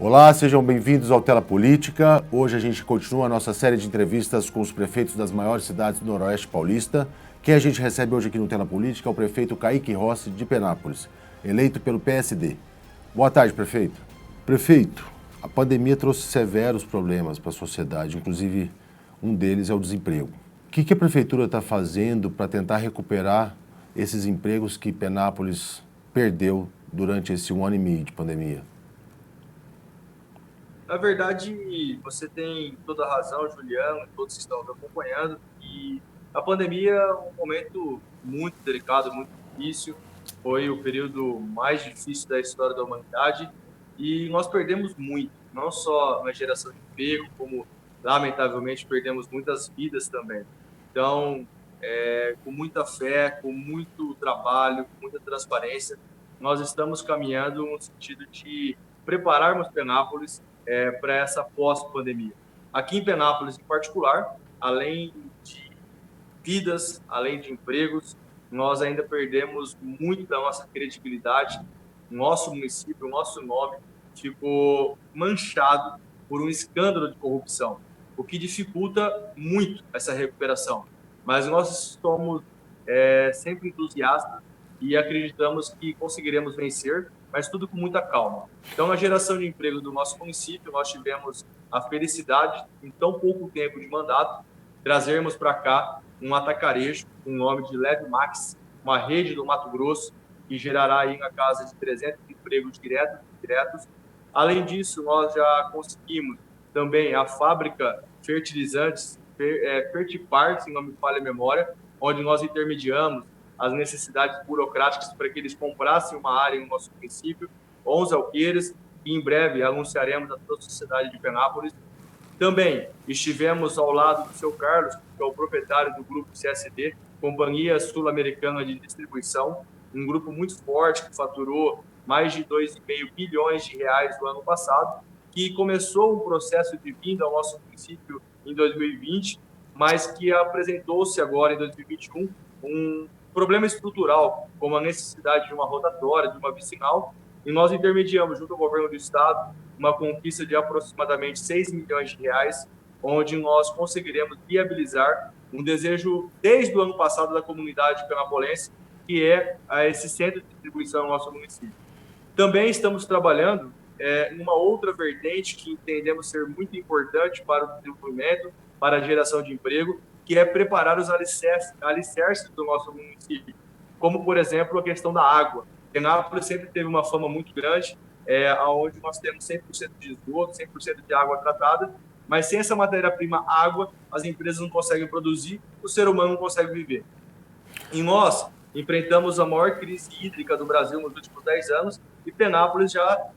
Olá, sejam bem-vindos ao Tela Política. Hoje a gente continua a nossa série de entrevistas com os prefeitos das maiores cidades do Noroeste Paulista. Quem a gente recebe hoje aqui no Tela Política é o prefeito Kaique Rossi de Penápolis, eleito pelo PSD. Boa tarde, prefeito. Prefeito, a pandemia trouxe severos problemas para a sociedade, inclusive um deles é o desemprego. O que a prefeitura está fazendo para tentar recuperar esses empregos que Penápolis perdeu durante esse 1 ano e meio de pandemia? Na verdade, você tem toda a razão, Juliano, e todos que estão acompanhando, e a pandemia é um momento muito delicado, muito difícil, foi o período mais difícil da história da humanidade, e nós perdemos muito, não só na geração de emprego, como, lamentavelmente, perdemos muitas vidas também. Então, com muita fé, com muito trabalho, com muita transparência, nós estamos caminhando no sentido de prepararmos Penápolis para essa pós-pandemia. Aqui em Penápolis, em particular, além de vidas, além de empregos, nós ainda perdemos muito da nossa credibilidade. Nosso município, o nosso nome ficou manchado por um escândalo de corrupção, o que dificulta muito essa recuperação. Mas nós somos sempre entusiastas e acreditamos que conseguiremos vencer, mas tudo com muita calma. Então, na geração de emprego do nosso município, nós tivemos a felicidade, em tão pouco tempo de mandato, trazermos para cá um atacarejo com o nome de Leve Max, uma rede do Mato Grosso, que gerará aí na casa de 300 empregos diretos e indiretos. Além disso, nós já conseguimos também a fábrica fertilizantes, Fertipar, se não me falha a memória, onde nós intermediamos as necessidades burocráticas para que eles comprassem uma área no nosso município, 11 alqueires, e em breve anunciaremos a toda a sociedade de Penápolis. Também estivemos ao lado do seu Carlos, que é o proprietário do grupo CSD, Companhia Sul-Americana de Distribuição, um grupo muito forte que faturou mais de 2,5 bilhões de reais no ano passado, que começou um processo de vinda ao nosso município em 2020, mas que apresentou-se agora em 2021 um problema estrutural, como a necessidade de uma rotatória, de uma vicinal, e nós intermediamos, junto ao governo do estado, uma conquista de aproximadamente 6 milhões de reais, onde nós conseguiremos viabilizar um desejo desde o ano passado da comunidade penapolense, que é esse centro de distribuição no nosso município. Também estamos trabalhando em uma outra vertente que entendemos ser muito importante para o desenvolvimento, para a geração de emprego, que é preparar os alicerces do nosso município, como, por exemplo, a questão da água. Penápolis sempre teve uma fama muito grande, onde nós temos 100% de esgoto, 100% de água tratada, mas sem essa matéria-prima água, as empresas não conseguem produzir, o ser humano não consegue viver. E nós enfrentamos a maior crise hídrica do Brasil nos últimos 10 anos e Penápolis já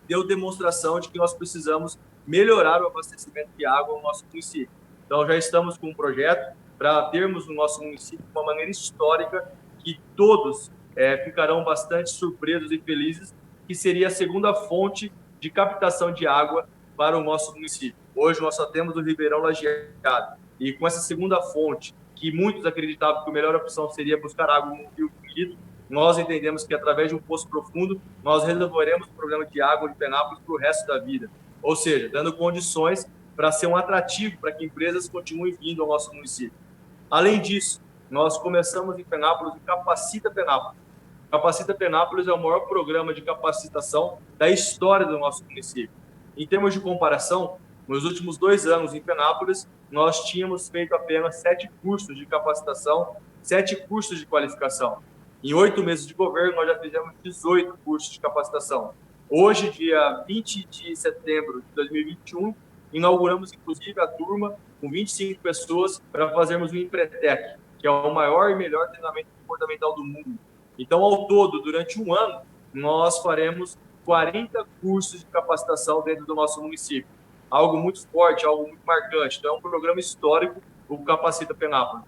deu demonstração de que nós precisamos melhorar o abastecimento de água no nosso município. Então, já estamos com um projeto para termos no nosso município uma maneira histórica que todos ficarão bastante surpresos e felizes, que seria a segunda fonte de captação de água para o nosso município. Hoje nós só temos o Ribeirão Lajeado, e com essa segunda fonte, que muitos acreditavam que a melhor opção seria buscar água no rio Quilito, nós entendemos que através de um poço profundo, nós resolveremos o problema de água de Penápolis para o resto da vida. Ou seja, dando condições para ser um atrativo para que empresas continuem vindo ao nosso município. Além disso, nós começamos em Penápolis o Capacita Penápolis. Capacita Penápolis é o maior programa de capacitação da história do nosso município. Em termos de comparação, nos últimos 2 anos em Penápolis, nós tínhamos feito apenas 7 cursos de capacitação, 7 cursos de qualificação. Em 8 meses de governo, nós já fizemos 18 cursos de capacitação. Hoje, dia 20 de setembro de 2021, inauguramos, inclusive, a turma com 25 pessoas para fazermos o Empretec, que é o maior e melhor treinamento comportamental do mundo. Então, ao todo, durante 1 ano, nós faremos 40 cursos de capacitação dentro do nosso município. Algo muito forte, algo muito marcante. Então, é um programa histórico, o Capacita Penápolis.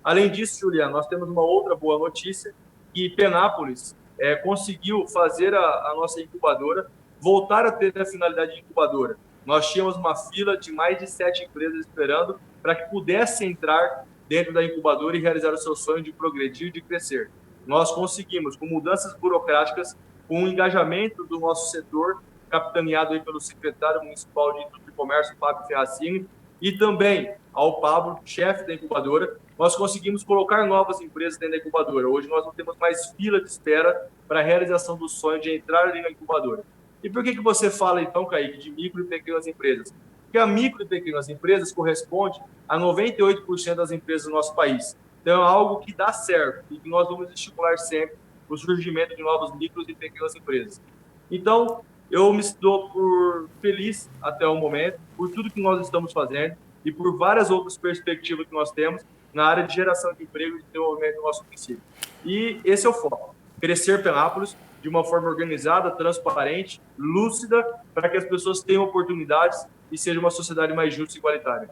Além disso, Juliano, nós temos uma outra boa notícia, que Penápolis conseguiu fazer a nossa incubadora voltar a ter a finalidade de incubadora. Nós tínhamos uma fila de mais de 7 empresas esperando para que pudesse entrar dentro da incubadora e realizar o seu sonho de progredir e de crescer. Nós conseguimos, com mudanças burocráticas, com o engajamento do nosso setor, capitaneado aí pelo secretário municipal de Indústria e Comércio, Fábio Ferracini, e também ao Pablo, chefe da incubadora, nós conseguimos colocar novas empresas dentro da incubadora. Hoje nós não temos mais fila de espera para a realização do sonho de entrar ali na incubadora. E por que você fala, então, Kaique, de micro e pequenas empresas? Porque a micro e pequenas empresas corresponde a 98% das empresas do nosso país. Então, é algo que dá certo e que nós vamos estimular sempre o surgimento de novas micros e pequenas empresas. Então, eu me dou por feliz até o momento, por tudo que nós estamos fazendo e por várias outras perspectivas que nós temos na área de geração de emprego e de desenvolvimento do nosso município. E esse é o foco, crescer Penápolis de uma forma organizada, transparente, lúcida, para que as pessoas tenham oportunidades e seja uma sociedade mais justa e igualitária.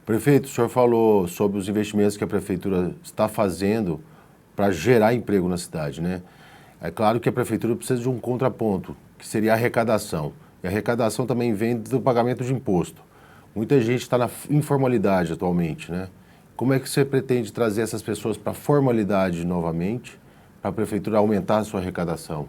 Prefeito, o senhor falou sobre os investimentos que a Prefeitura está fazendo para gerar emprego na cidade, né? É claro que a Prefeitura precisa de um contraponto, que seria a arrecadação. E a arrecadação também vem do pagamento de imposto. Muita gente está na informalidade atualmente, né? Como é que você pretende trazer essas pessoas para a formalidade novamente, para a Prefeitura aumentar a sua arrecadação?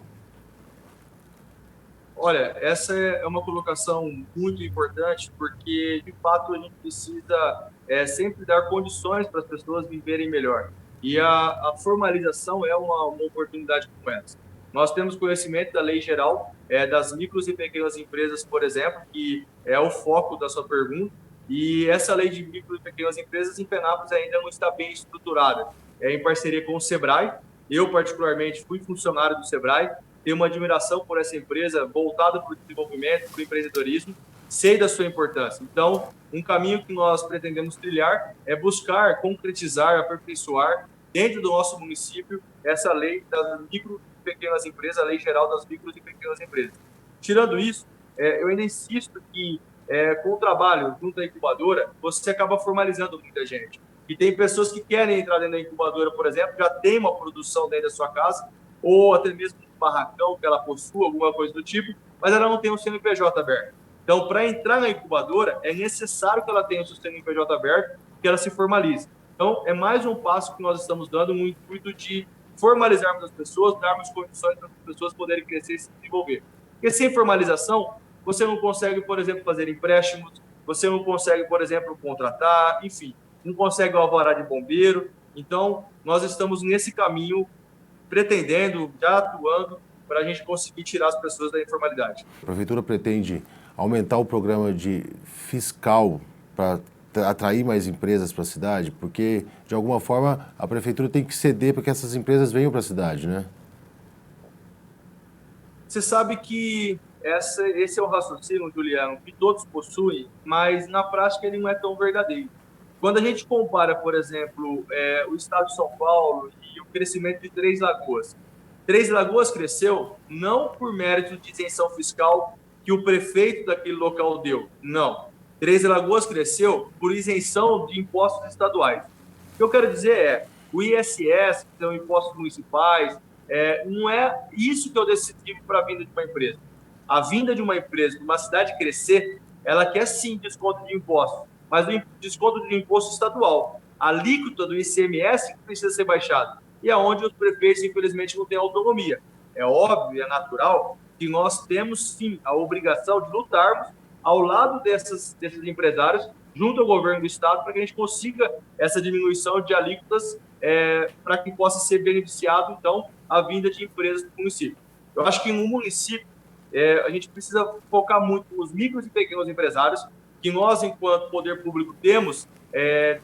Olha, essa é uma colocação muito importante, porque, de fato, a gente precisa sempre dar condições para as pessoas viverem melhor. E a formalização é uma oportunidade como essa. Nós temos conhecimento da Lei Geral das micros e pequenas empresas, por exemplo, que é o foco da sua pergunta, e essa lei de micro e pequenas empresas em Penápolis ainda não está bem estruturada. É em parceria com o SEBRAE. Eu, particularmente, fui funcionário do SEBRAE, tenho uma admiração por essa empresa voltada para o desenvolvimento, para o empreendedorismo, sei da sua importância. Então, um caminho que nós pretendemos trilhar é buscar concretizar, aperfeiçoar dentro do nosso município essa lei das micro e pequenas empresas, a lei geral das micro e pequenas empresas. Tirando isso, eu ainda insisto que com o trabalho junto à incubadora, você acaba formalizando muita gente. E tem pessoas que querem entrar dentro da incubadora, por exemplo, já tem uma produção dentro da sua casa, ou até mesmo um barracão que ela possua, alguma coisa do tipo, mas ela não tem um CNPJ aberto. Então, para entrar na incubadora, é necessário que ela tenha o seu CNPJ aberto, que ela se formalize. Então, é mais um passo que nós estamos dando no intuito de formalizarmos as pessoas, darmos condições para as pessoas poderem crescer e se desenvolver. Porque sem formalização, você não consegue, por exemplo, fazer empréstimos, você não consegue, por exemplo, contratar, enfim, não consegue o alvará de bombeiro. Então, nós estamos nesse caminho, pretendendo, já atuando, para a gente conseguir tirar as pessoas da informalidade. A Prefeitura pretende aumentar o programa de fiscal para atrair mais empresas para a cidade, porque, de alguma forma, a Prefeitura tem que ceder para que essas empresas venham para a cidade, né? Você sabe que esse é o raciocínio, Juliano, que todos possuem, mas na prática ele não é tão verdadeiro. Quando a gente compara, por exemplo, o estado de São Paulo e o crescimento de Três Lagoas. Três Lagoas cresceu não por mérito de isenção fiscal que o prefeito daquele local deu, não. Três Lagoas cresceu por isenção de impostos estaduais. O que eu quero dizer o ISS, que são impostos municipais, não é isso que é o decisivo para a vinda de uma empresa. A vinda de uma empresa, de uma cidade crescer, ela quer sim desconto de impostos, mas o desconto de imposto estadual. A alíquota do ICMS precisa ser baixada. E é onde os prefeitos, infelizmente, não têm autonomia. É óbvio, é natural que nós temos, sim, a obrigação de lutarmos ao lado desses empresários, junto ao governo do estado, para que a gente consiga essa diminuição de alíquotas para que possa ser beneficiado, então, a vinda de empresas do município. Eu acho que no município, a gente precisa focar muito nos micros e pequenos empresários, que nós, enquanto poder público, temos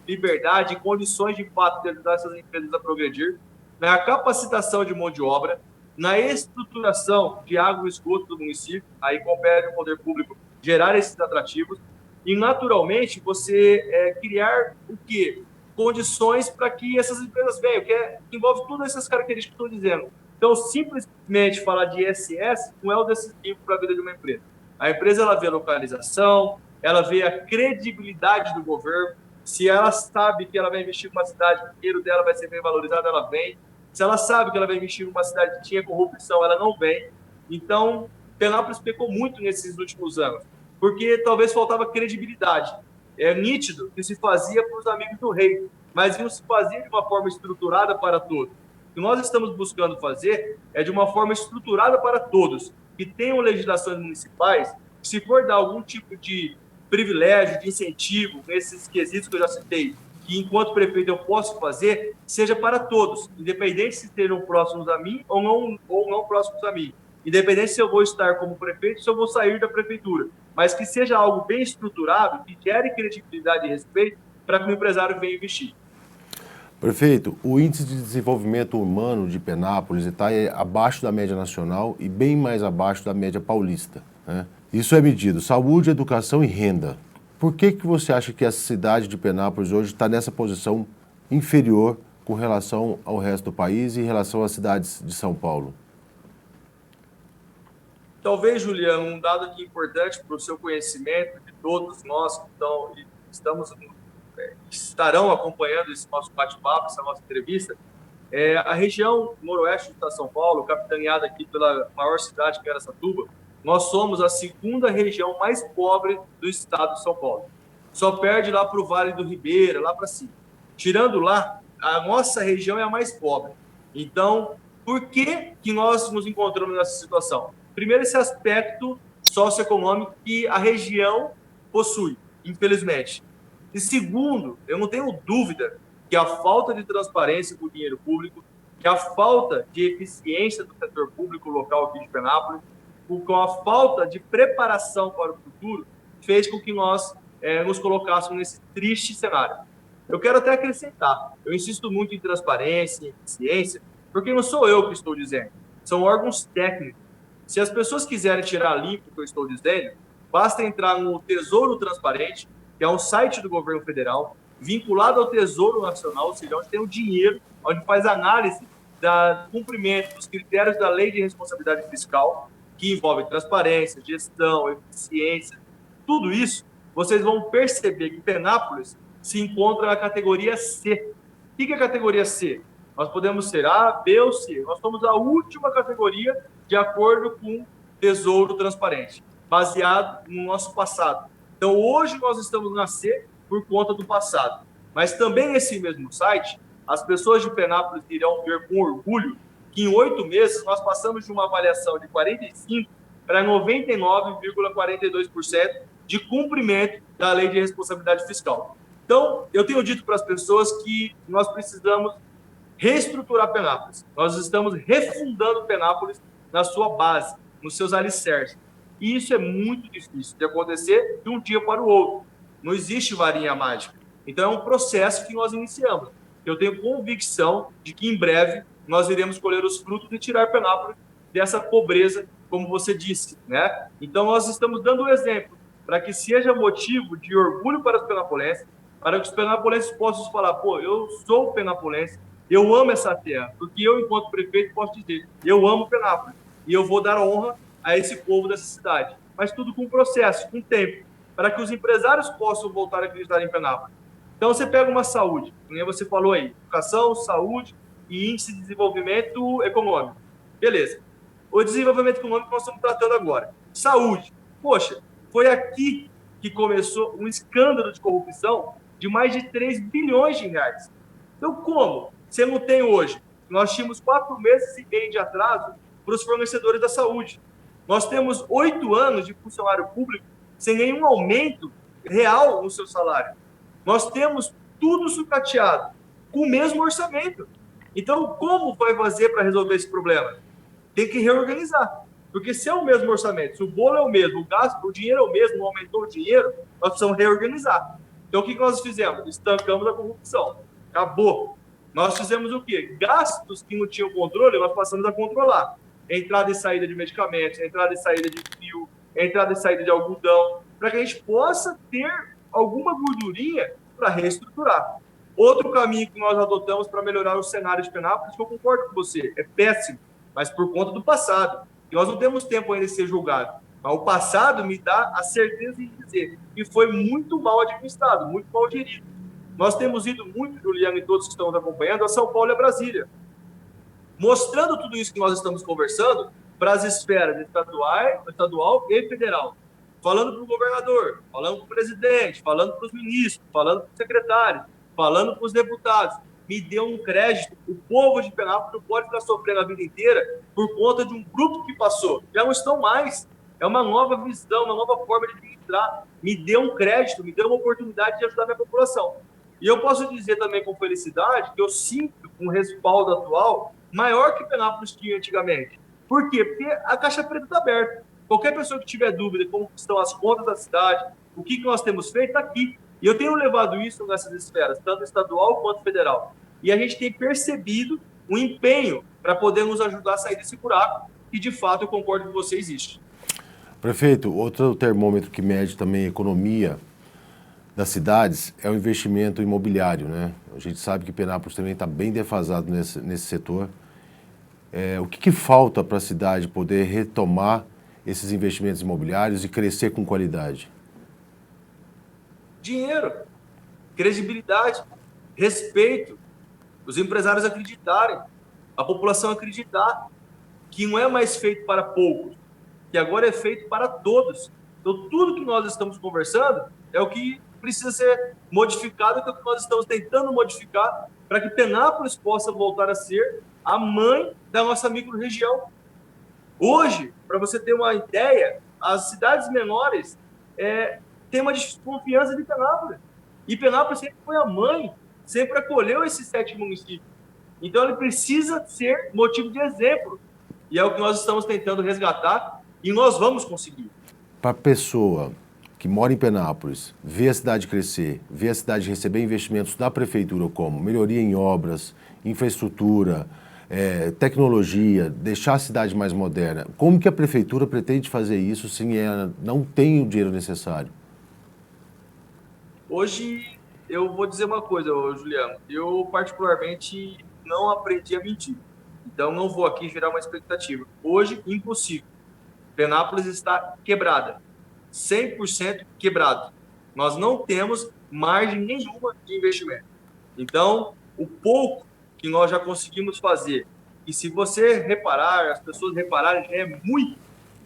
liberdade e condições de fato de ajudar essas empresas a progredir, na capacitação de mão de obra, na estruturação de água e esgoto do município, aí compete ao poder público gerar esses atrativos, e naturalmente você criar o quê? Condições para que essas empresas venham, que envolve todas essas características que eu estou dizendo. Então, simplesmente falar de ISS não é o decisivo para a vida de uma empresa. A empresa ela vê a localização, ela vê a credibilidade do governo. Se ela sabe que ela vai investir numa cidade, o dinheiro dela vai ser bem valorizado, ela vem. Se ela sabe que ela vai investir numa cidade que tinha corrupção, ela não vem. Então, Penápolis pecou muito nesses últimos anos, porque talvez faltava credibilidade. É nítido que se fazia para os amigos do rei, mas não se fazia de uma forma estruturada para todos. O que nós estamos buscando fazer é de uma forma estruturada para todos. que tenham legislações municipais, se for dar algum tipo de privilégio, de incentivo, nesses quesitos que eu já citei, que enquanto prefeito eu posso fazer, seja para todos, independente se estejam próximos a mim ou não próximos a mim. Independente se eu vou estar como prefeito, se eu vou sair da prefeitura. Mas que seja algo bem estruturado, que gere credibilidade e respeito para que o empresário venha investir. Prefeito, o índice de desenvolvimento humano de Penápolis está abaixo da média nacional e bem mais abaixo da média paulista, né? Isso é medido saúde, educação e renda. Por que você acha que a cidade de Penápolis hoje está nessa posição inferior com relação ao resto do país e em relação às cidades de São Paulo? Talvez, Juliano, um dado aqui importante para o seu conhecimento de todos nós que estarão acompanhando esse nosso bate-papo, essa nossa entrevista, a região noroeste do estado de São Paulo, capitaneada aqui pela maior cidade, que é Araçatuba, nós somos a segunda região mais pobre do estado de São Paulo. Só perde lá para o Vale do Ribeira, lá para cima. Tirando lá, a nossa região é a mais pobre. Então, por que nós nos encontramos nessa situação? Primeiro, esse aspecto socioeconômico que a região possui, infelizmente. E segundo, eu não tenho dúvida que a falta de transparência com o dinheiro público, que a falta de eficiência do setor público local aqui de Penápolis, com a falta de preparação para o futuro, fez com que nós nos colocássemos nesse triste cenário. Eu quero até acrescentar, eu insisto muito em transparência, em eficiência, porque não sou eu que estou dizendo, são órgãos técnicos. Se as pessoas quiserem tirar limpo o que eu estou dizendo, basta entrar no Tesouro Transparente, que é um site do governo federal, vinculado ao Tesouro Nacional, ou seja, onde tem o dinheiro, onde faz análise do cumprimento dos critérios da Lei de Responsabilidade Fiscal, que envolve transparência, gestão, eficiência, tudo isso, vocês vão perceber que Penápolis se encontra na categoria C. O que é a categoria C? Nós podemos ser A, B ou C. Nós somos a última categoria de acordo com o Tesouro Transparente, baseado no nosso passado. Então, hoje nós estamos na C por conta do passado. Mas também nesse mesmo site, as pessoas de Penápolis irão ver com orgulho que em 8 meses nós passamos de uma avaliação de 45% para 99,42% de cumprimento da Lei de Responsabilidade Fiscal. Então, eu tenho dito para as pessoas que nós precisamos reestruturar Penápolis. Nós estamos refundando Penápolis na sua base, nos seus alicerces. E isso é muito difícil de acontecer de um dia para o outro. Não existe varinha mágica. Então, é um processo que nós iniciamos. Eu tenho convicção de que, em breve, nós iremos colher os frutos e tirar Penápolis dessa pobreza, como você disse, né? Então, nós estamos dando um exemplo para que seja motivo de orgulho para os penapolenses, para que os penapolenses possam falar, pô, eu sou penapolense, eu amo essa terra, porque eu, enquanto prefeito, posso dizer, eu amo Penápolis, e eu vou dar honra a esse povo dessa cidade. Mas tudo com processo, com tempo, para que os empresários possam voltar a acreditar em Penápolis. Então, você pega uma saúde, como você falou aí, educação, saúde e índice de desenvolvimento econômico. Beleza. O desenvolvimento econômico nós estamos tratando agora. Saúde. Poxa, foi aqui que começou um escândalo de corrupção de mais de 3 bilhões de reais. Então, como? Você não tem hoje. Nós tínhamos 4 meses e meio de atraso para os fornecedores da saúde. Nós temos 8 anos de funcionário público sem nenhum aumento real no seu salário. Nós temos tudo sucateado, com o mesmo orçamento. Então, como vai fazer para resolver esse problema? Tem que reorganizar. Porque se é o mesmo orçamento, se o bolo é o mesmo, o gasto, o dinheiro é o mesmo, não aumentou o dinheiro, nós precisamos reorganizar. Então, o que nós fizemos? Estancamos a corrupção. Acabou. Nós fizemos o quê? Gastos que não tinham controle, nós passamos a controlar. Entrada e saída de medicamentos, entrada e saída de fio, entrada e saída de algodão, para que a gente possa ter alguma gordurinha para reestruturar. Outro caminho que nós adotamos para melhorar o cenário de Penápolis, que eu concordo com você, é péssimo, mas por conta do passado. E nós não temos tempo ainda de ser julgado. Mas o passado me dá a certeza de dizer que foi muito mal administrado, muito mal gerido. Nós temos ido muito, Juliano e todos que estão nos acompanhando, a São Paulo e a Brasília, mostrando tudo isso que nós estamos conversando para as esferas estadual e federal. Falando para o governador, falando para o presidente, falando para os ministros, falando para os secretários, falando para os deputados. me dê um crédito. O povo de Penápolis não pode ficar sofrendo a vida inteira por conta de um grupo que passou. Já não estão mais. É uma nova visão, uma nova forma de administrar. Me dê um crédito, me dê uma oportunidade de ajudar a minha população. E eu posso dizer também com felicidade que eu sinto um respaldo atual maior que Penápolis tinha antigamente. Por quê? Porque a caixa preta está aberta. Qualquer pessoa que tiver dúvida de como estão as contas da cidade, o que nós temos feito, está aqui. E eu tenho levado isso nessas esferas, tanto estadual quanto federal. E a gente tem percebido um empenho para poder nos ajudar a sair desse buraco, e de fato eu concordo com você, existe. Prefeito, outro termômetro que mede também a economia das cidades é o investimento imobiliário, né? A gente sabe que Penápolis também está bem defasado nesse setor. O que falta para a cidade poder retomar esses investimentos imobiliários e crescer com qualidade? Dinheiro, credibilidade, respeito, os empresários acreditarem, a população acreditar que não é mais feito para poucos, que agora é feito para todos. Então, tudo que nós estamos conversando é o que precisa ser modificado, é o que nós estamos tentando modificar para que Penápolis possa voltar a ser a mãe da nossa microrregião. Hoje, para você ter uma ideia, as cidades menores têm uma desconfiança de Penápolis. E Penápolis sempre foi a mãe, sempre acolheu esses 7 municípios. Então, ele precisa ser motivo de exemplo. E é o que nós estamos tentando resgatar e nós vamos conseguir. Para a pessoa que mora em Penápolis, vê a cidade crescer, vê a cidade receber investimentos da prefeitura como melhoria em obras, infraestrutura, tecnologia, deixar a cidade mais moderna, como que a prefeitura pretende fazer isso se ela não tem o dinheiro necessário? Hoje, eu vou dizer uma coisa, Juliano. Eu, particularmente, não aprendi a mentir. Então, não vou aqui gerar uma expectativa. Hoje, impossível. Penápolis está quebrada. 100% quebrado. Nós não temos margem nenhuma de investimento. Então, o pouco que nós já conseguimos fazer, e se você reparar, as pessoas repararem, já é muito,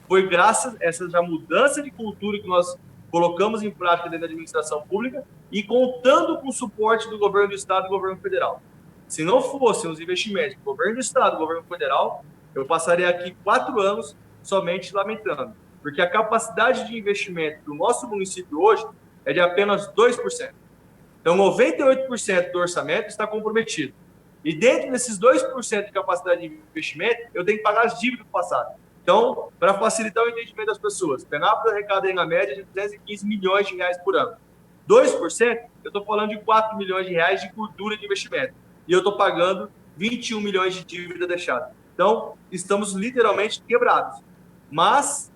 foi graças a essa já mudança de cultura que nós colocamos em prática dentro da administração pública e contando com o suporte do governo do Estado e do governo federal. Se não fossem os investimentos do governo do Estado e do governo federal, eu passaria aqui 4 anos somente lamentando. Porque a capacidade de investimento do nosso município hoje é de apenas 2%. Então, 98% do orçamento está comprometido. E dentro desses 2% de capacidade de investimento, eu tenho que pagar as dívidas do passado. Então, para facilitar o entendimento das pessoas, Penápolis arrecada em média de 215 milhões de reais por ano. 2%, eu estou falando de 4 milhões de reais de cultura de investimento. E eu estou pagando 21 milhões de dívida deixada. Então, estamos literalmente quebrados. Mas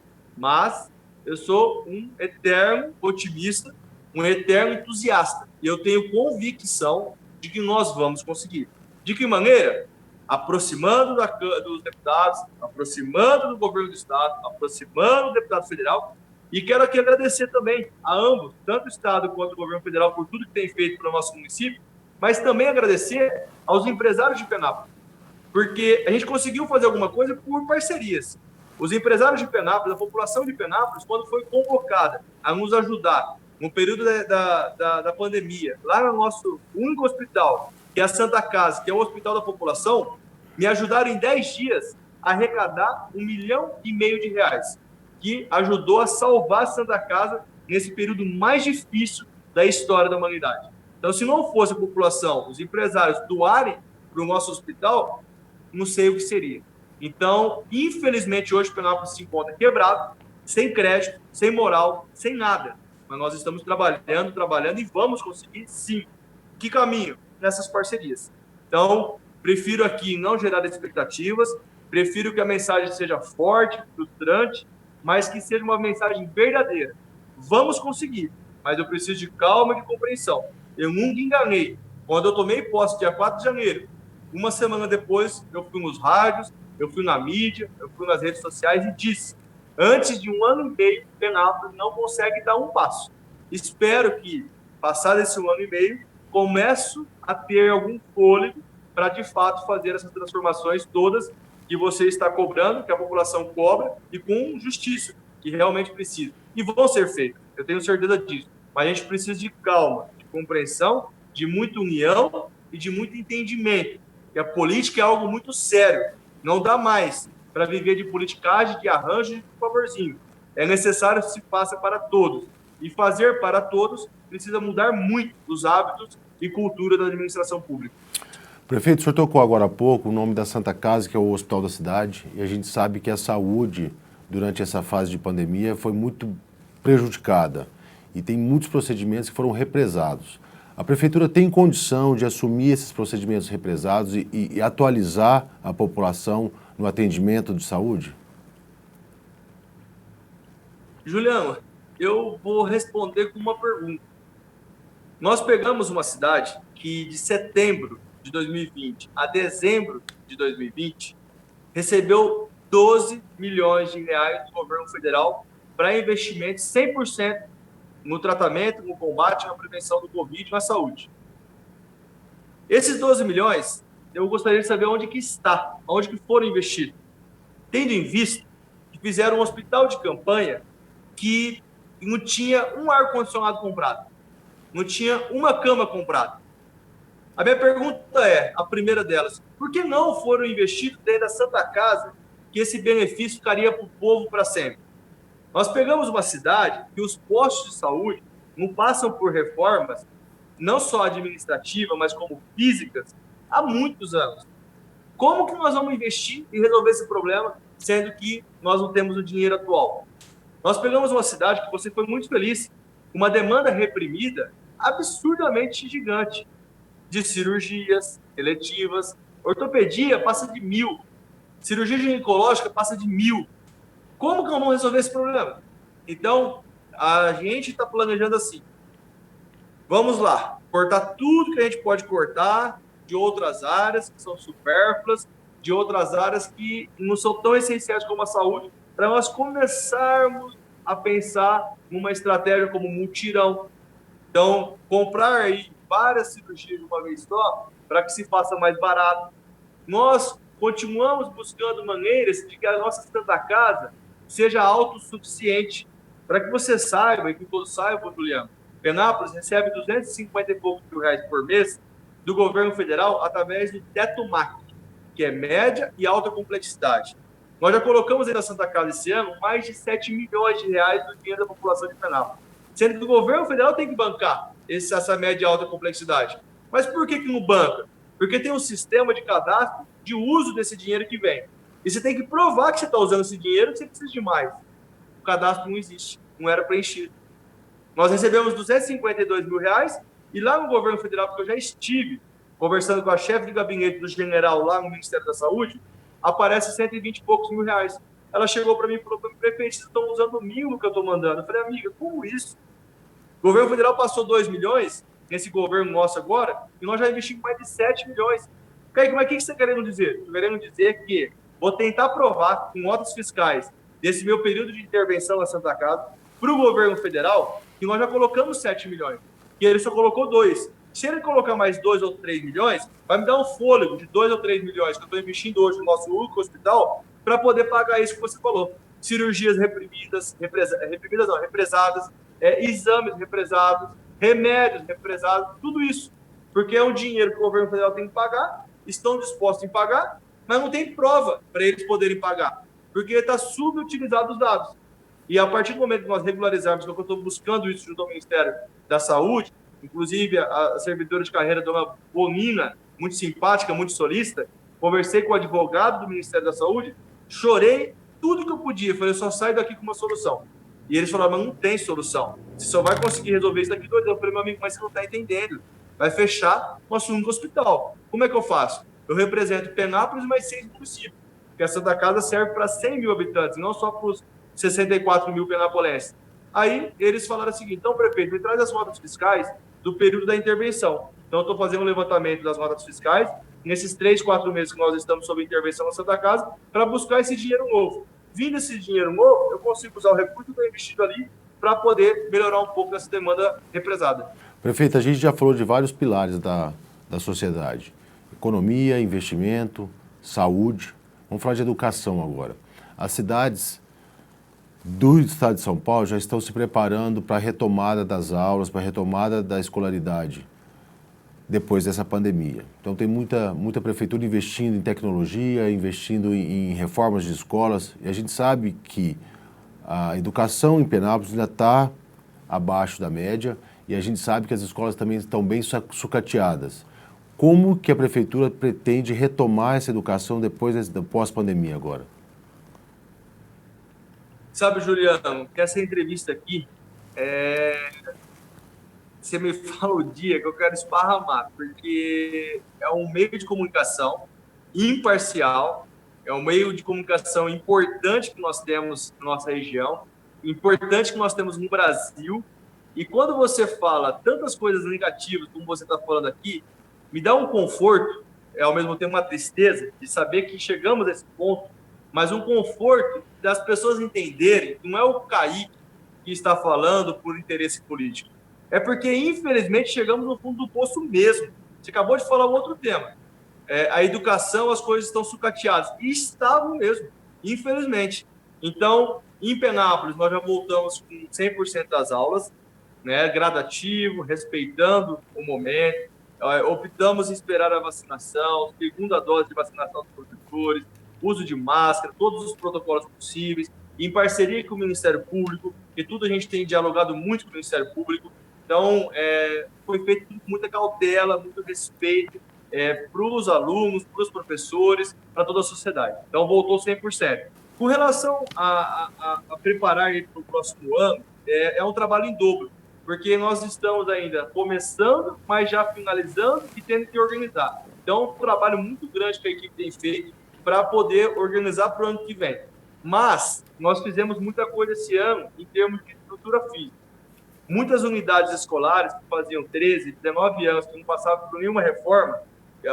eu sou um eterno otimista, um eterno entusiasta. E eu tenho convicção de que nós vamos conseguir. De que maneira? Aproximando dos deputados, aproximando do governo do Estado, aproximando do deputado federal. E quero aqui agradecer também a ambos, tanto o Estado quanto o governo federal, por tudo que tem feito para o nosso município, mas também agradecer aos empresários de Penápolis, porque a gente conseguiu fazer alguma coisa por parcerias. Os empresários de Penápolis, a população de Penápolis, quando foi convocada a nos ajudar no período da pandemia, lá no nosso único hospital, que é a Santa Casa, que é o hospital da população, me ajudaram em 10 dias a arrecadar 1,5 milhão de reais, que ajudou a salvar a Santa Casa nesse período mais difícil da história da humanidade. Então, se não fosse a população, os empresários doarem para o nosso hospital, não sei o que seria. Então, infelizmente, hoje Penápolis se encontra quebrado, sem crédito, sem moral, sem nada. Mas nós estamos trabalhando e vamos conseguir, sim. Que caminho? Nessas parcerias. Então, prefiro aqui não gerar expectativas, prefiro que a mensagem seja forte, frustrante, mas que seja uma mensagem verdadeira. Vamos conseguir, mas eu preciso de calma e de compreensão. Eu nunca enganei. Quando eu tomei posse, dia 4 de janeiro, uma semana depois, eu fui nos rádios, eu fui na mídia, eu fui nas redes sociais e disse, antes de 1 ano e meio, Penápolis não consegue dar um passo. Espero que, passado esse 1 ano e meio, começo a ter algum fôlego para, de fato, fazer essas transformações todas que você está cobrando, que a população cobra, e com justiça, que realmente precisa. E vão ser feitas, eu tenho certeza disso. Mas a gente precisa de calma, de compreensão, de muita união e de muito entendimento. E a política é algo muito sério. Não dá mais para viver de politicagem, de arranjo e de favorzinho. É necessário que se faça para todos. E fazer para todos precisa mudar muito os hábitos e cultura da administração pública. Prefeito, o senhor tocou agora há pouco o nome da Santa Casa, que é o hospital da cidade, e a gente sabe que a saúde, durante essa fase de pandemia, foi muito prejudicada e tem muitos procedimentos que foram represados. A Prefeitura tem condição de assumir esses procedimentos represados e atualizar a população no atendimento de saúde? Juliano, eu vou responder com uma pergunta. Nós pegamos uma cidade que de setembro de 2020 a dezembro de 2020 recebeu 12 milhões de reais do governo federal para investimentos 100% no tratamento, no combate, na prevenção do Covid e na saúde. Esses 12 milhões, eu gostaria de saber onde que está, onde que foram investidos. Tendo em vista que fizeram um hospital de campanha que não tinha um ar-condicionado comprado, não tinha uma cama comprada. A minha pergunta é, a primeira delas, por que não foram investidos dentro da Santa Casa que esse benefício ficaria para o povo para sempre? Nós pegamos uma cidade que os postos de saúde não passam por reformas, não só administrativas, mas como físicas, há muitos anos. Como que nós vamos investir e resolver esse problema, sendo que nós não temos o dinheiro atual? Nós pegamos uma cidade que você foi muito feliz, uma demanda reprimida absurdamente gigante de cirurgias eletivas, ortopedia passa de 1.000, cirurgia ginecológica passa de 1.000. Como que vamos resolver esse problema? Então, a gente está planejando assim. Vamos lá, cortar tudo que a gente pode cortar de outras áreas que são supérfluas, de outras áreas que não são tão essenciais como a saúde, para nós começarmos a pensar numa estratégia como mutirão. Então, comprar aí várias cirurgias de uma vez só, para que se faça mais barato. Nós continuamos buscando maneiras de que a nossa Santa Casa seja autossuficiente. Para que você saiba, e que todos saibam, Juliano, Penápolis recebe 250 e poucos mil reais por mês do governo federal através do Teto MAC, que é média e alta complexidade. Nós já colocamos aí na Santa Casa esse ano mais de 7 milhões de reais do dinheiro da população de Penápolis. Sendo que o governo federal tem que bancar essa média e alta complexidade. Mas por que não banca? Porque tem um sistema de cadastro de uso desse dinheiro que vem. E você tem que provar que você está usando esse dinheiro que você precisa de mais. O cadastro não existe, não era preenchido. Nós recebemos 252 mil reais e lá no governo federal, porque eu já estive conversando com a chefe de gabinete do general lá no Ministério da Saúde, aparece 120 e poucos mil reais. Ela chegou para mim e falou, prefeito, vocês estão usando o mínimo que eu estou mandando. Eu falei, amiga, como isso? O governo federal passou 2 milhões, nesse governo nosso agora, e nós já investimos mais de 7 milhões. Kaique, mas o que você está querendo dizer? Estou querendo dizer que vou tentar provar com notas fiscais desse meu período de intervenção na Santa Casa para o governo federal que nós já colocamos 7 milhões, e ele só colocou 2. Se ele colocar mais 2 ou 3 milhões, vai me dar um fôlego de 2 ou 3 milhões que eu estou investindo hoje no nosso único hospital para poder pagar isso que você falou. Cirurgias represadas, exames represados, remédios represados, tudo isso. Porque é um dinheiro que o governo federal tem que pagar, estão dispostos em pagar, mas não tem prova para eles poderem pagar, porque está subutilizado os dados. E a partir do momento que nós regularizarmos, que eu estou buscando isso junto ao Ministério da Saúde, inclusive a servidora de carreira, dona Bonina, muito simpática, muito solícita, conversei com o advogado do Ministério da Saúde, chorei tudo que eu podia, falei, eu só saio daqui com uma solução. E eles falaram, mas não tem solução, você só vai conseguir resolver isso daqui 2 anos. Eu falei, meu amigo, mas você não está entendendo, vai fechar nosso único hospital. Como é que eu faço? Eu represento Penápolis e mais 6 municípios, porque a Santa Casa serve para 100 mil habitantes, não só para os 64 mil penapolenses. Aí eles falaram o seguinte, então, prefeito, me traz as notas fiscais do período da intervenção. Então, eu estou fazendo um levantamento das notas fiscais nesses 3, 4 meses que nós estamos sob intervenção na Santa Casa para buscar esse dinheiro novo. Vindo esse dinheiro novo, eu consigo usar o recurso que está investido ali para poder melhorar um pouco dessa demanda represada. Prefeito, a gente já falou de vários pilares da sociedade. Economia, investimento, saúde. Vamos falar de educação agora. As cidades do estado de São Paulo já estão se preparando para a retomada das aulas, para a retomada da escolaridade. depois dessa pandemia. Então tem muita prefeitura investindo em tecnologia, investindo em reformas de escolas, e a gente sabe que a educação em Penápolis ainda está abaixo da média, e a gente sabe que as escolas também estão bem sucateadas. Como que a prefeitura pretende retomar essa educação depois da pós-pandemia agora? Sabe, Juliano, que essa entrevista aqui, você me fala o dia que eu quero esparramar, porque é um meio de comunicação imparcial, é um meio de comunicação importante que nós temos na nossa região, importante que nós temos no Brasil. E quando você fala tantas coisas negativas como você está falando aqui, me dá um conforto, ao mesmo tempo uma tristeza, de saber que chegamos a esse ponto, mas um conforto das pessoas entenderem que não é o Kaique que está falando por interesse político. É porque, infelizmente, chegamos no fundo do poço mesmo. Você acabou de falar um outro tema. A educação, as coisas estão sucateadas. E estavam mesmo, infelizmente. Então, em Penápolis, nós já voltamos com 100% das aulas, né, gradativo, respeitando o momento. Optamos em esperar a vacinação, segunda dose de vacinação dos professores, uso de máscara, todos os protocolos possíveis, em parceria com o Ministério Público, que tudo a gente tem dialogado muito com o Ministério Público. Então, foi feito com muita cautela, muito respeito para os alunos, para os professores, para toda a sociedade. Então, voltou 100%. Com relação a preparar para o próximo ano, é um trabalho em dobro, porque nós estamos ainda começando, mas já finalizando e tendo que organizar. Então, é um trabalho muito grande que a equipe tem feito para poder organizar para o ano que vem. Mas nós fizemos muita coisa esse ano em termos de estrutura física. Muitas unidades escolares que faziam 13, 19 anos, que não passavam por nenhuma reforma,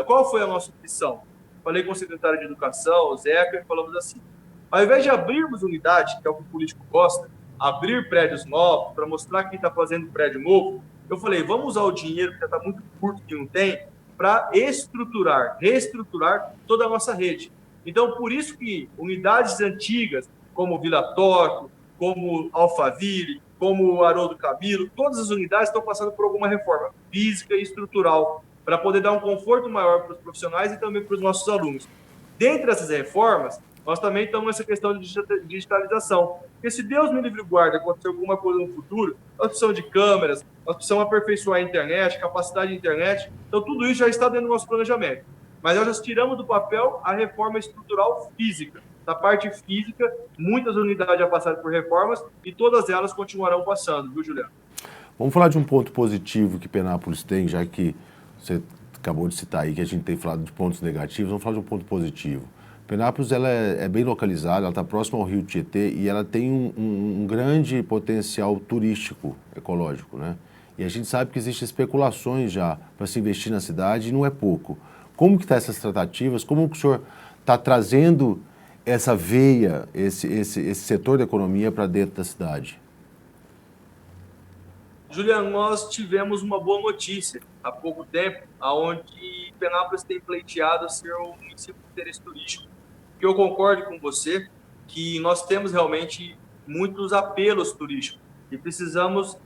qual foi a nossa opção? Falei com o secretário de Educação, o Zeca, e falamos assim, ao invés de abrirmos unidade, que é o que o político gosta, abrir prédios novos, para mostrar quem está fazendo prédio novo, eu falei, vamos usar o dinheiro, que já está muito curto, que não tem, para reestruturar toda a nossa rede. Então, por isso que unidades antigas, como Vila Tóquio, como Alphaville, como Haroldo Camilo, todas as unidades estão passando por alguma reforma física e estrutural para poder dar um conforto maior para os profissionais e também para os nossos alunos. Dentre essas reformas, nós também estamos nessa questão de digitalização. Porque se Deus me livre e guarda, acontecer alguma coisa no futuro, nós precisamos de câmeras, nós precisamos aperfeiçoar a internet, capacidade de internet. Então, tudo isso já está dentro do nosso planejamento. Mas nós já tiramos do papel a reforma estrutural física. Da parte física, muitas unidades já passaram por reformas e todas elas continuarão passando, viu, Juliano? Vamos falar de um ponto positivo que Penápolis tem, já que você acabou de citar aí que a gente tem falado de pontos negativos, vamos falar de um ponto positivo. Penápolis ela é bem localizada, ela está próxima ao Rio Tietê e ela tem um grande potencial turístico ecológico, né? E a gente sabe que existem especulações já para se investir na cidade e não é pouco. Como que estão essas tratativas? Como que o senhor está trazendo essa veia, esse setor da economia para dentro da cidade? Juliano, nós tivemos uma boa notícia há pouco tempo, onde Penápolis tem pleiteado ser um município de interesse turístico. Que eu concordo com você que nós temos realmente muitos apelos turísticos e precisamos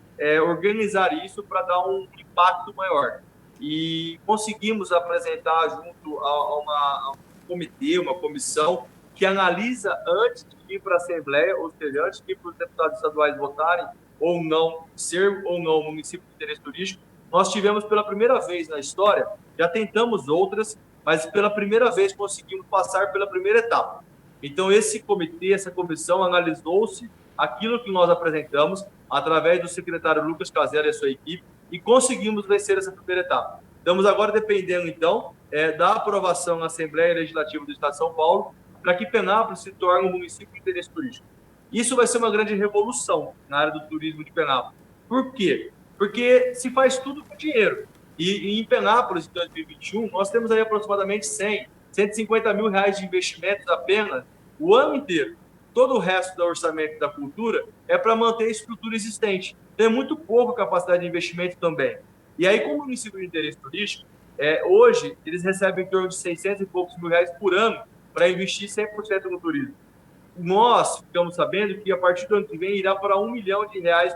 organizar isso para dar um impacto maior. E conseguimos apresentar junto a um comitê, uma comissão, que analisa antes de ir para a Assembleia, ou seja, antes de ir para os deputados estaduais votarem, ou não, ser ou não município de interesse turístico, nós tivemos pela primeira vez na história, já tentamos outras, mas pela primeira vez conseguimos passar pela primeira etapa. Então, esse comitê, essa comissão, analisou-se aquilo que nós apresentamos através do secretário Lucas Casella e a sua equipe e conseguimos vencer essa primeira etapa. Estamos agora dependendo, então, da aprovação na Assembleia Legislativa do Estado de São Paulo para que Penápolis se torne um município de interesse turístico. Isso vai ser uma grande revolução na área do turismo de Penápolis. Por quê? Porque se faz tudo com dinheiro. E em Penápolis, em 2021, nós temos aí aproximadamente 150 mil reais de investimentos apenas o ano inteiro. Todo o resto do orçamento da cultura é para manter a estrutura existente. Então, é muito pouco a capacidade de investimento também. E aí, como município de interesse turístico, hoje eles recebem em torno de 600 e poucos mil reais por ano para investir 100% no turismo. Nós ficamos sabendo que a partir do ano que vem irá para R$ 1 milhão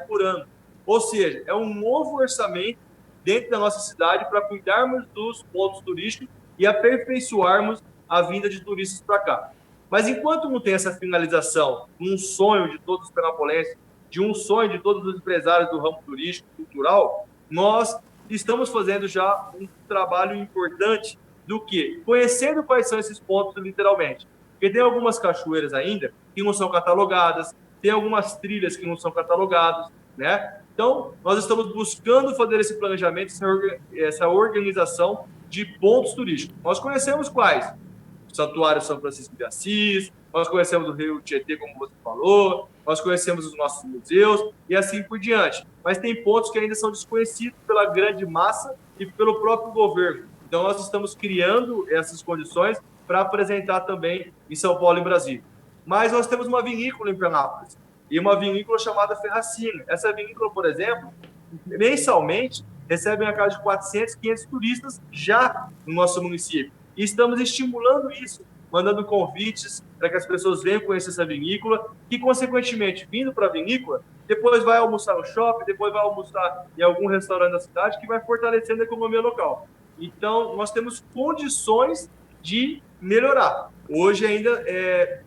por ano. Ou seja, é um novo orçamento dentro da nossa cidade para cuidarmos dos pontos turísticos e aperfeiçoarmos a vinda de turistas para cá. Mas enquanto não tem essa finalização, um sonho de todos os penapolenses, de um sonho de todos os empresários do ramo turístico, cultural, nós estamos fazendo já um trabalho importante do que? Conhecendo quais são esses pontos literalmente. Porque tem algumas cachoeiras ainda que não são catalogadas, tem algumas trilhas que não são catalogadas, né? Então, nós estamos buscando fazer esse planejamento, essa organização de pontos turísticos. Nós conhecemos quais? O Santuário São Francisco de Assis, nós conhecemos o Rio Tietê, como você falou, nós conhecemos os nossos museus e assim por diante. Mas tem pontos que ainda são desconhecidos pela grande massa e pelo próprio governo. Então, nós estamos criando essas condições para apresentar também em São Paulo e em Brasília. Mas nós temos uma vinícola em Penápolis e uma vinícola chamada Ferracina. Essa vinícola, por exemplo, mensalmente recebe uma casa de 400, 500 turistas já no nosso município. E estamos estimulando isso, mandando convites para que as pessoas venham conhecer essa vinícola e, consequentemente, vindo para a vinícola, depois vai almoçar no shopping, depois vai almoçar em algum restaurante da cidade, que vai fortalecendo a economia local. Então, nós temos condições de melhorar. Hoje ainda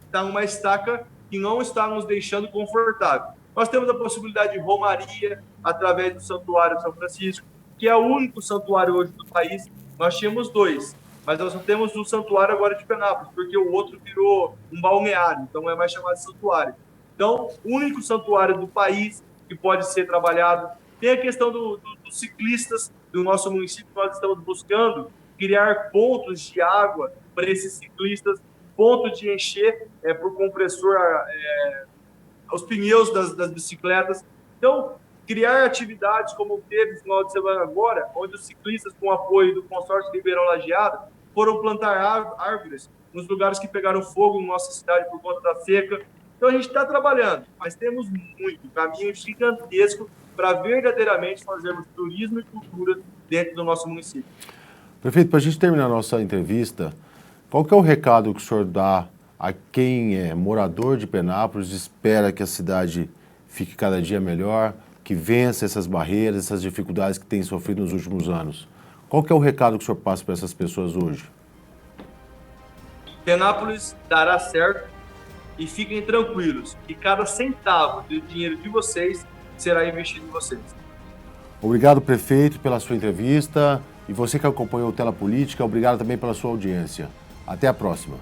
está uma estaca que não está nos deixando confortável. Nós temos a possibilidade de romaria através do Santuário São Francisco, que é o único santuário hoje do país. Nós tínhamos 2, mas nós não temos o santuário agora de Penápolis, porque o outro virou um balneário, então não é mais chamado de santuário. Então, o único santuário do país que pode ser trabalhado. Tem a questão dos ciclistas do nosso município, nós estamos buscando criar pontos de água para esses ciclistas, ponto de encher por compressor os pneus das bicicletas. Então, criar atividades como teve no final de semana agora, onde os ciclistas, com o apoio do consórcio Ribeirão Lajeado, foram plantar árvores nos lugares que pegaram fogo em nossa cidade por conta da seca. Então, a gente está trabalhando, mas temos muito caminho gigantesco para verdadeiramente fazermos turismo e cultura dentro do nosso município. Prefeito, para a gente terminar a nossa entrevista, qual que é o recado que o senhor dá a quem é morador de Penápolis, espera que a cidade fique cada dia melhor, que vença essas barreiras, essas dificuldades que tem sofrido nos últimos anos? Qual que é o recado que o senhor passa para essas pessoas hoje? Penápolis dará certo e fiquem tranquilos que cada centavo do dinheiro de vocês será investido em vocês. Obrigado, prefeito, pela sua entrevista. E você que acompanhou o Tela Política, obrigado também pela sua audiência. Até a próxima.